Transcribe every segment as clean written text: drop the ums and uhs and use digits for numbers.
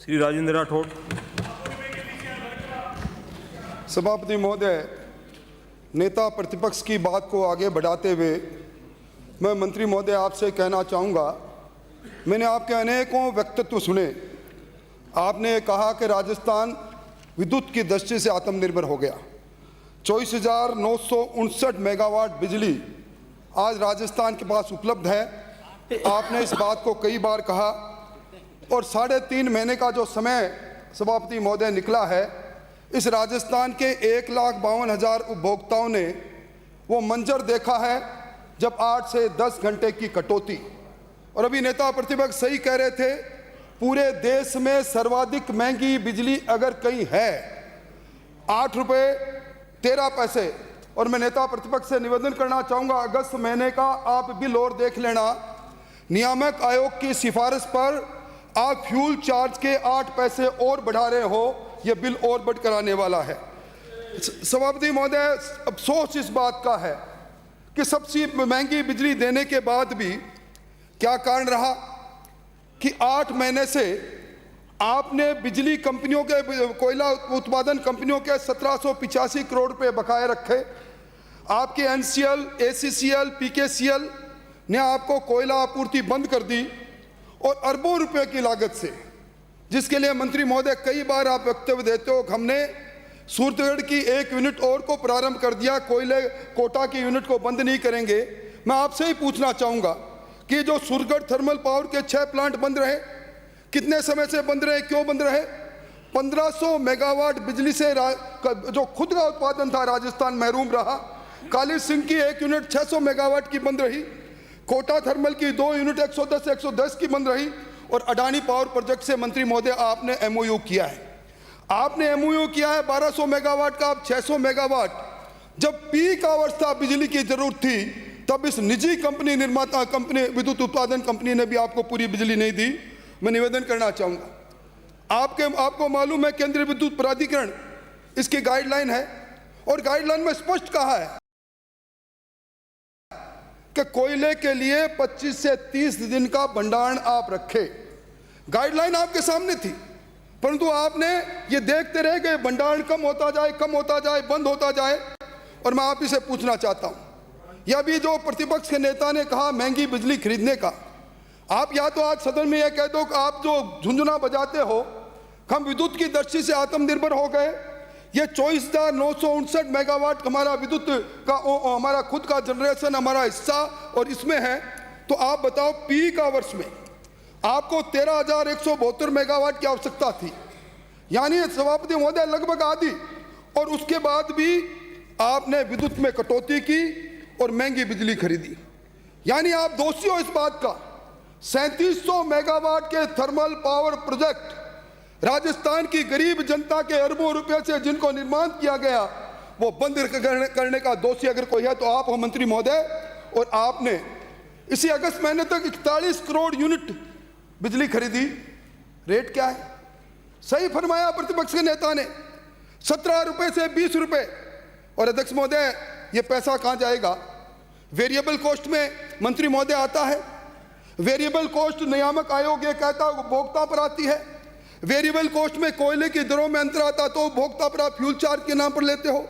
श्री राजेंद्र राठौड़। सभापति महोदय, नेता प्रतिपक्ष की बात को आगे बढ़ाते हुए मैं मंत्री महोदय आपसे कहना चाहूँगा, मैंने आपके अनेकों व्यक्तित्व सुने। आपने कहा कि राजस्थान विद्युत की दृष्टि से आत्मनिर्भर हो गया। 24,959 मेगावाट बिजली आज राजस्थान के पास उपलब्ध है। आपने इस बात को कई बार कहा और 3.5 महीने का जो समय सभापति महोदय निकला है, इस राजस्थान के 1,52,000 उपभोक्ताओं ने वो मंजर देखा है जब 8 से 10 घंटे की कटौती। और अभी नेता प्रतिपक्ष सही कह रहे थे, पूरे देश में सर्वाधिक महंगी बिजली अगर कहीं है 8 रुपये 13 पैसे। और मैं नेता प्रतिपक्ष से निवेदन करना चाहूँगा, अगस्त महीने का आप बिल और देख लेना। नियामक आयोग की सिफारिश पर आप फ्यूल चार्ज के 8 पैसे और बढ़ा रहे हो, ये बिल और बढ़ कराने वाला है। सभापति महोदय, अफसोस इस बात का है कि सबसे महंगी बिजली देने के बाद भी क्या कारण रहा कि 8 महीने से आपने बिजली कंपनियों के, कोयला उत्पादन कंपनियों के 1785 करोड़ रुपए बकाए रखे। आपके एनसीएल, एसीसीएल, पीकेसीएल ने आपको कोयला आपूर्ति बंद कर दी और अरबों रुपए की लागत से, जिसके लिए मंत्री महोदय कई बार आप वक्तव्य देते हो। हमने सूरतगढ़ की 1 यूनिट और को प्रारंभ कर दिया, कोयले कोटा की यूनिट को बंद नहीं करेंगे। मैं आपसे ही पूछना चाहूँगा कि जो सूरतगढ़ थर्मल पावर के 6 प्लांट बंद रहे, कितने समय से बंद रहे, क्यों बंद रहे? 1500 मेगावाट बिजली से जो खुद का उत्पादन था राजस्थान महरूम रहा। काली सिंह की 1 यूनिट 600 मेगावाट की बंद रही। कोटा थर्मल की 2 यूनिट 110 की बंद रही। और अडानी पावर प्रोजेक्ट से मंत्री महोदय आपने एमओयू किया है। आपने एमओयू किया है 1200 मेगावाट का, अब 600 मेगावाट। जब पीक अवस्था बिजली की जरूरत थी, तब इस निजी कंपनी, निर्माता कंपनी, विद्युत उत्पादन कंपनी ने भी आपको पूरी बिजली नहीं दी। मैं निवेदन करना चाहूँगा, आपको मालूम है केंद्रीय विद्युत प्राधिकरण इसकी गाइडलाइन है और गाइडलाइन में स्पष्ट कहा है कि कोयले के लिए 25 से 30 दिन का भंडारण आप रखें। गाइडलाइन आपके सामने थी, परंतु आपने ये देखते रहे कि भंडारण कम होता जाए, बंद होता जाए। और मैं आप ही से पूछना चाहता हूँ, या भी जो प्रतिपक्ष के नेता ने कहा महंगी बिजली खरीदने का, आप या तो आज सदन में यह कह दो कि आप जो झुंझुना बजाते हो, हम विद्युत की दृष्टि से आत्मनिर्भर हो गए। ये 24,959 मेगावाट हमारा विद्युत का हमारा खुद का जनरेशन, हमारा हिस्सा और इसमें है। तो आप बताओ, पीक आवर्स में आपको 13,172 मेगावाट की आवश्यकता थी, यानी सभापति महोदय लगभग आधी। और उसके बाद भी आपने विद्युत में कटौती की और महंगी बिजली खरीदी, यानी आप दोषी हो इस बात का। 3700 मेगावाट के थर्मल पावर प्रोजेक्ट राजस्थान की गरीब जनता के अरबों रुपए से जिनको निर्माण किया गया, वो बंद करने का दोषी अगर कोई है तो आप हो मंत्री महोदय। और आपने इसी अगस्त महीने तक 41 करोड़ यूनिट बिजली खरीदी। रेट क्या है? सही फरमाया प्रतिपक्ष के नेता ने, 17 रुपए से 20 रुपए। और अध्यक्ष महोदय, ये पैसा कहाँ जाएगा? वेरिएबल कॉस्ट में मंत्री महोदय आता है। वेरिएबल कॉस्ट नियामक आयोग ये कहता है उपभोक्ता पर आती है। वेरिएबल कॉस्ट में कोयले की दरों में अंतर आता तो उपभोक्ता पर आप फ्यूल चार्ज के नाम पर लेते हो।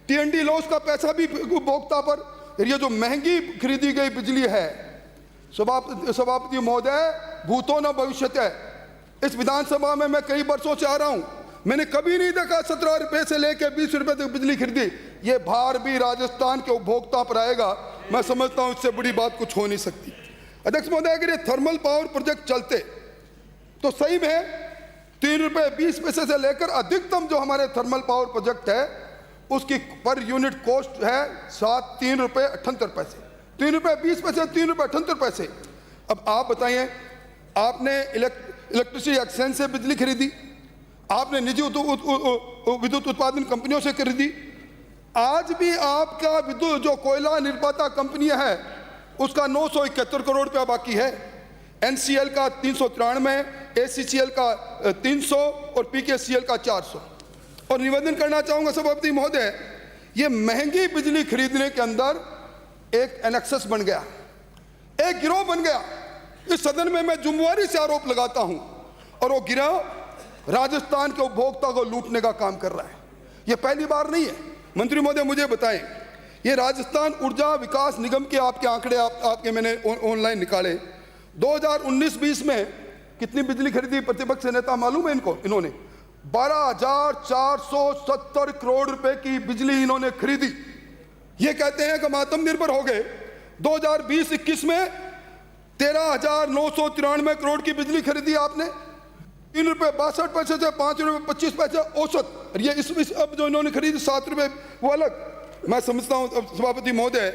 टीएनडी लॉस का पैसा भी उपभोक्ता पर। ये जो महंगी खरीदी गई बिजली है, सभापति महोदय, भूतो न भविष्यते। इस विधानसभा में मैं कई वर्षों से आ रहा हूं, मैंने कभी नहीं देखा 17 रुपए से लेकर 20 रुपए तक बिजली खरीदी। ये भार भी राजस्थान के उपभोक्ता पर आएगा। मैं समझता हूं इससे बड़ी बात कुछ हो नहीं सकती। अध्यक्ष महोदय, अगर ये थर्मल पावर प्रोजेक्ट चलते तो सही में 3 रुपए 20 पैसे से लेकर अधिकतम जो हमारे थर्मल पावर प्रोजेक्ट है उसकी पर यूनिट कॉस्ट है 3 रुपए 78 पैसे। 3 रुपए 20 पैसे, 3 रुपए 78 पैसे। अब आप बताइए, आपने इलेक्ट्रिसिटी एक्सचेंज से बिजली खरीदी, आपने निजी विद्युत उत्पादन कंपनियों से खरीदी। आज भी आपका विद्युत जो कोयला निर्माता कंपनियां है उसका 971 करोड़ रुपया बाकी है। एनसीएल का 393, एसीसीएल का 300 और पीकेसीएल का 400। और निवेदन करना चाहूंगा सभापति महोदय, ये महंगी बिजली खरीदने के अंदर एक एनेक्सस बन गया, एक गिरोह बन गया। इस सदन में मैं जुम्मेवारी से आरोप लगाता हूं और वो गिरोह राजस्थान के उपभोक्ता को लूटने का काम कर रहा है। यह पहली बार नहीं है। मंत्री महोदय मुझे बताएं, ये राजस्थान ऊर्जा विकास निगम के आपके आंकड़े आपके मैंने ऑनलाइन निकाले, 2019-20 में कितनी बिजली खरीदी प्रतिपक्ष नेता मालूम है इनको? इन्होंने 12,470 करोड़ रुपए की बिजली इन्होंने खरीदी। ये कहते हैं कि हम आत्मनिर्भर हो गए। 2020-21 में 13,993 करोड़ की बिजली खरीदी आपने, 3 रुपये 62 पैसे से 5 रुपये 25 पैसे औसत। और ये इस अब जो इन्होंने खरीदी 7 रुपये वो अलग। मैं समझता हूँ सभापति महोदय,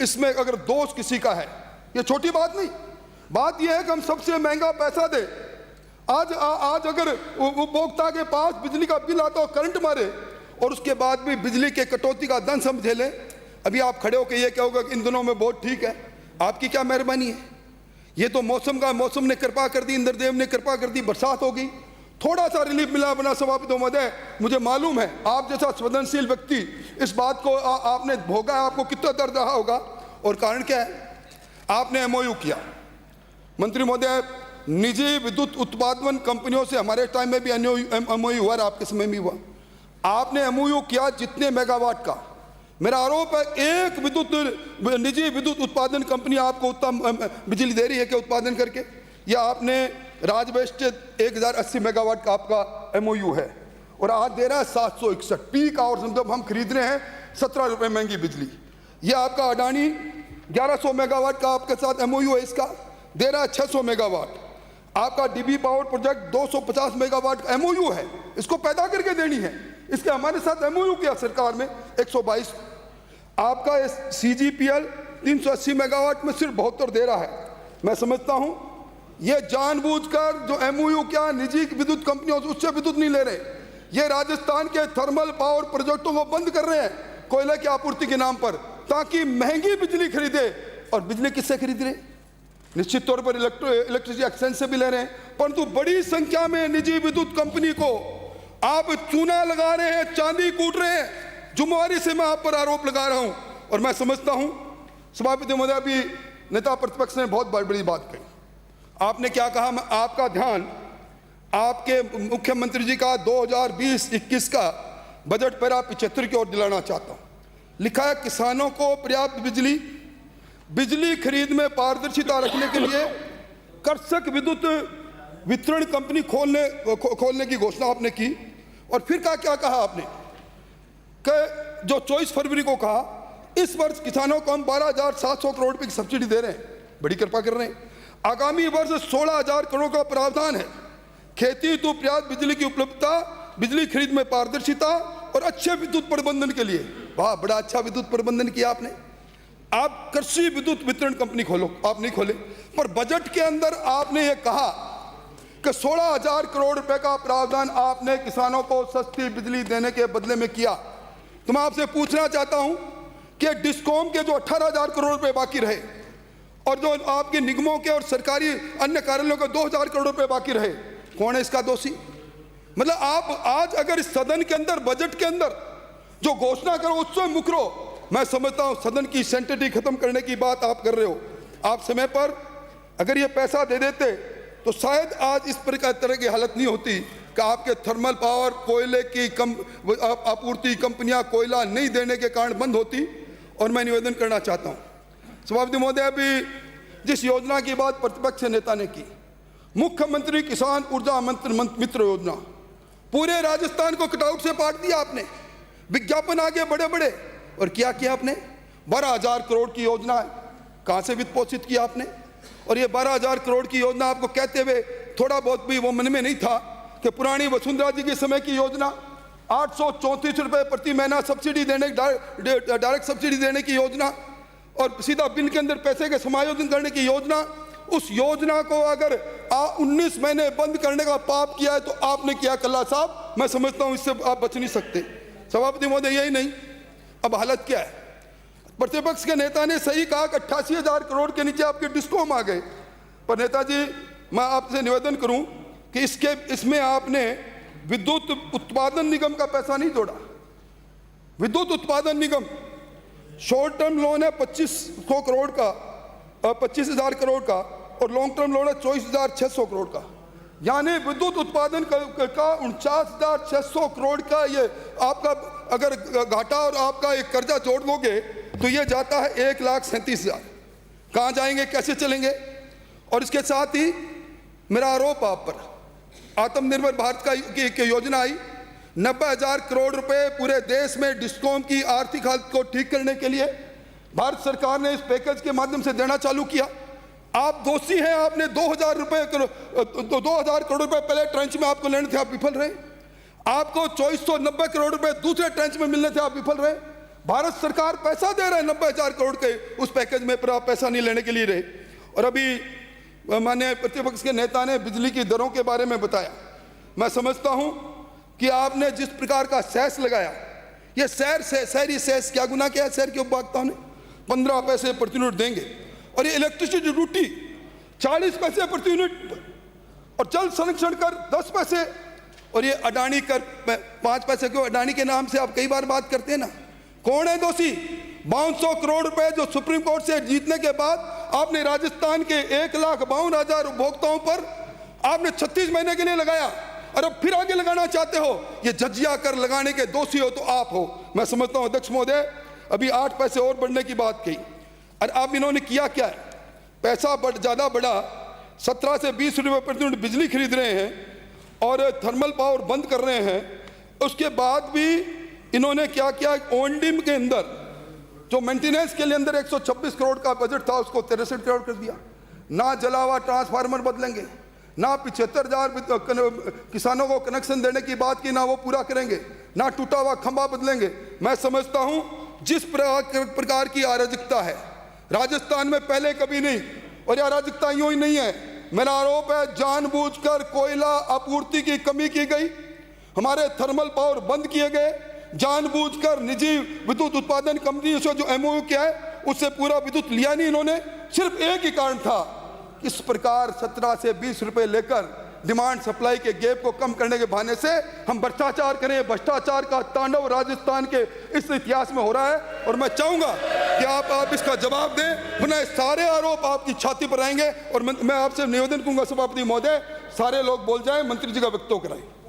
इसमें अगर दोष किसी का है, ये छोटी बात नहीं। बात यह है कि हम सबसे महंगा पैसा दे। आज अगर उपभोक्ता के पास बिजली का बिल आता हो, करंट मारे, और उसके बाद भी बिजली के कटौती का दंड हम झेलें। अभी आप खड़े होकर ये कहोगे कि इन दिनों में बहुत ठीक है। आपकी क्या मेहरबानी है? ये तो मौसम ने कृपा कर दी, इंद्रदेव ने कृपा कर दी, बरसात हो गई, थोड़ा सा रिलीफ मिला। बना सभापति महोदय, मुझे मालूम है आप जैसा संवेदनशील व्यक्ति इस बात को आपने भोगा है, आपको कितना दर्द रहा होगा। और कारण क्या है? आपने एमओयू किया। मंत्री महोदय, निजी विद्युत उत्पादन कंपनियों से हमारे टाइम में भी एमओयू हुआ, आपके समय में हुआ। आपने एमओयू किया जितने मेगावाट का। मेरा आरोप है एक निजी विद्युत उत्पादन कंपनी आपको उत्तम बिजली दे रही है क्या उत्पादन करके? या आपने राजवेस्टेड 1080 मेगावाट का आपका एमओयू है और आज दे रहा है 761 पीक आवर्स, मतलब हम खरीद रहे हैं 17 रुपये महंगी बिजली। यह आपका अडानी 1100 मेगावाट का आपके साथ एमओयू है, इसका दे रहा है 600 मेगावाट। आपका डीबी पावर प्रोजेक्ट 250 मेगावाट का एमओयू है, इसको पैदा करके देनी है। इसके हमारे साथ एमओयू किया सरकार में 122। आपका सीजीपीएल 380 मेगावाट में सिर्फ 72 दे रहा है। मैं समझता हूं ये जानबूझकर जो एमओयू क्या निजी विद्युत कंपनियों से उससे विद्युत नहीं ले रहे, ये राजस्थान के थर्मल पावर प्रोजेक्टों को बंद कर रहे हैं कोयले की आपूर्ति के नाम पर, ताकि महंगी बिजली खरीदे। और बिजली किससे खरीद रहे? निश्चित तौर पर इलेक्ट्रिसिटी एक्सचेंज से भी ले रहे हैं, परंतु बड़ी संख्या में निजी विद्युत कंपनी को आप चूना लगा रहे हैं, चांदी कूट रहे हैं। जुम्मेवारी से मैं आप पर आरोप लगा रहा हूं। और मैं समझता हूं सभापति महोदय, अभी नेता प्रतिपक्ष ने बहुत बड़ी बात कही। आपने क्या कहा? मैं आपका ध्यान आपके मुख्यमंत्री जी का 2020-21 का बजट पैरा 75 की ओर दिलाना चाहता हूं। लिखा है किसानों को पर्याप्त बिजली खरीद में पारदर्शिता रखने के लिए कर्षक विद्युत वितरण कंपनी खोलने की घोषणा आपने की। और फिर क्या कहा आपने कि जो 24 फरवरी को कहा, इस वर्ष किसानों को हम 12,700 करोड़ रुपए की सब्सिडी दे रहे हैं, बड़ी कृपा कर रहे हैं। आगामी वर्ष 16,000 करोड़ का प्रावधान है। खेती तो पर्याप्त बिजली की उपलब्धता, बिजली खरीद में पारदर्शिता और अच्छे विद्युत प्रबंधन के लिए। वाह, बड़ा अच्छा विद्युत प्रबंधन किया आपने। आप कृषि विद्युत वितरण कंपनी खोलो, आप नहीं खोले। पर बजट के अंदर आपने ये कहा कि 16,000 करोड़ रुपए का प्रावधान आपने किसानों को सस्ती बिजली देने के बदले में किया। तो मैं आपसे पूछना चाहता हूं कि डिस्कॉम के जो 18,000 करोड़ रुपए बाकी रहे और जो आपके निगमों के और सरकारी अन्य कार्यालयों के 2,000 करोड़ रुपए बाकी रहे, कौन है इसका दोषी? मतलब आप आज अगर इस सदन के अंदर बजट के अंदर जो घोषणा करो उससे मुकरो। मैं समझता हूं सदन की सेंटिटी खत्म करने की बात आप कर रहे हो। आप समय पर अगर ये पैसा दे देते तो शायद आज इस तरह की हालत नहीं होती कि आपके थर्मल पावर कोयले की आपूर्ति कंपनियां कोयला नहीं देने के कारण बंद होती। और मैं निवेदन करना चाहता हूं सभापति महोदय, अभी जिस योजना की बात प्रतिपक्ष नेता ने की, मुख्यमंत्री किसान ऊर्जा मित्र योजना, पूरे राजस्थान को कटआउट से पाट दिया आपने। विज्ञापन आगे बड़े और क्या किया आपने? 12,000 करोड़ की योजना है, कहां से वित्त पोषित किया आपने? और ये 12,000 करोड़ की योजना आपको कहते हुए थोड़ा बहुत भी वो मन में नहीं था कि पुरानी वसुंधरा जी के समय की योजना 834 रुपए प्रति महीना सब्सिडी देने, डायरेक्ट सब्सिडी देने की योजना और सीधा बिल के अंदर पैसे के समायोजन करने की योजना, उस योजना को अगर 19 महीने बंद करने का पाप किया है तो आपने किया कल्ला साहब। मैं समझता हूं इससे आप बच नहीं सकते। सभापति महोदय, यही नहीं, अब हालत क्या है? प्रतिपक्ष के नेता ने सही कहा कि 88,000 करोड़ के नीचे आपके डिस्कॉम आ गए। पर नेताजी, मैं आपसे निवेदन करूं कि इसमें आपने विद्युत उत्पादन निगम का पैसा नहीं जोड़ा। विद्युत उत्पादन निगम शॉर्ट टर्म लोन है 2500 करोड़ का, 25,000 करोड़ का, और लॉन्ग टर्म लोन है 24,600 करोड़ का। यानी विद्युत उत्पादन का 49,600 करोड़ का ये आपका अगर घाटा और आपका एक कर्जा जोड़ दोगे तो ये जाता है 1,37,000। कहाँ जाएंगे, कैसे चलेंगे? और इसके साथ ही मेरा आरोप आप पर, आत्मनिर्भर भारत की योजना आई, 90,000 करोड़ रुपए पूरे देश में डिस्कॉम की आर्थिक हालत को ठीक करने के लिए भारत सरकार ने इस पैकेज के माध्यम से देना चालू किया। आप दोषी हैं, आपने 2,000 करोड़ रुपए पहले ट्रेंच में आपको लेने थे, आप विफल रहे। आपको 2490 करोड़ रुपए दूसरे ट्रेंच में मिलने थे, आप विफल रहे। भारत सरकार पैसा दे रहा है 90,000 करोड़ के उस पैकेज में, पर आप पैसा नहीं लेने के लिए रहे। और अभी माननीय प्रतिपक्ष के नेता ने बिजली की दरों के बारे में बताया। मैं समझता हूं कि आपने जिस प्रकार का सेस लगाया, ये शहरी सेस क्या गुना किया? शहर के उपभोक्ताओं ने 15 पैसे प्रति यूनिट देंगे, और ये इलेक्ट्रिसिटी ड्यूटी 40 पैसे प्रति यूनिट, और जल संरक्षण कर 10 पैसे, और ये अडानी कर 5 पैसे। क्यों? अडानी के नाम से आप कई बार बात करते हैं ना। कौन है दोषी? 5200 करोड़ रुपए जो सुप्रीम कोर्ट से जीतने के बाद आपने राजस्थान के 1,52,000 उपभोक्ताओं पर आपने 36 महीने के लिए लगाया, और अब फिर आगे लगाना चाहते हो। ये जजिया कर लगाने के दोषी हो तो आप हो। मैं समझता हूं अध्यक्ष महोदय, अभी 8 पैसे और बढ़ने की बात कही, और अब इन्होंने किया क्या है? पैसा ज़्यादा बढ़ा, 17 से 20 रुपये प्रति यूनिट बिजली खरीद रहे हैं और थर्मल पावर बंद कर रहे हैं। उसके बाद भी इन्होंने क्या किया? ओनडीम के अंदर जो मेंटेनेंस के लिए अंदर 126 करोड़ का बजट था, उसको 63 करोड़ कर दिया। ना जला हुआ ट्रांसफार्मर बदलेंगे, ना 75,000 किसानों को कनेक्शन देने की बात की, ना वो पूरा करेंगे, ना टूटा हुआ खंभा बदलेंगे। मैं समझता हूं जिस प्रकार की अराजकता है राजस्थान में पहले कभी नहीं, और यह अराजकता यूं ही नहीं है। मेरा आरोप है जानबूझकर कोयला आपूर्ति की कमी की गई, हमारे थर्मल पावर बंद किए गए, जानबूझकर निजी विद्युत उत्पादन कंपनी से जो एमओयू किया है उससे पूरा विद्युत लिया नहीं इन्होंने। सिर्फ एक ही कारण था, इस प्रकार 17 से 20 रुपए लेकर डिमांड सप्लाई के गैप को कम करने के बहाने से हम भ्रष्टाचार करें। भ्रष्टाचार का तांडव राजस्थान के इस इतिहास में हो रहा है, और मैं चाहूंगा कि आप इसका जवाब दें, वरना सारे आरोप आपकी छाती पर आएंगे। और मैं आपसे निवेदन करूंगा सभापति महोदय, सारे लोग बोल जाएं, मंत्री जी का वक्तव्य कराएं।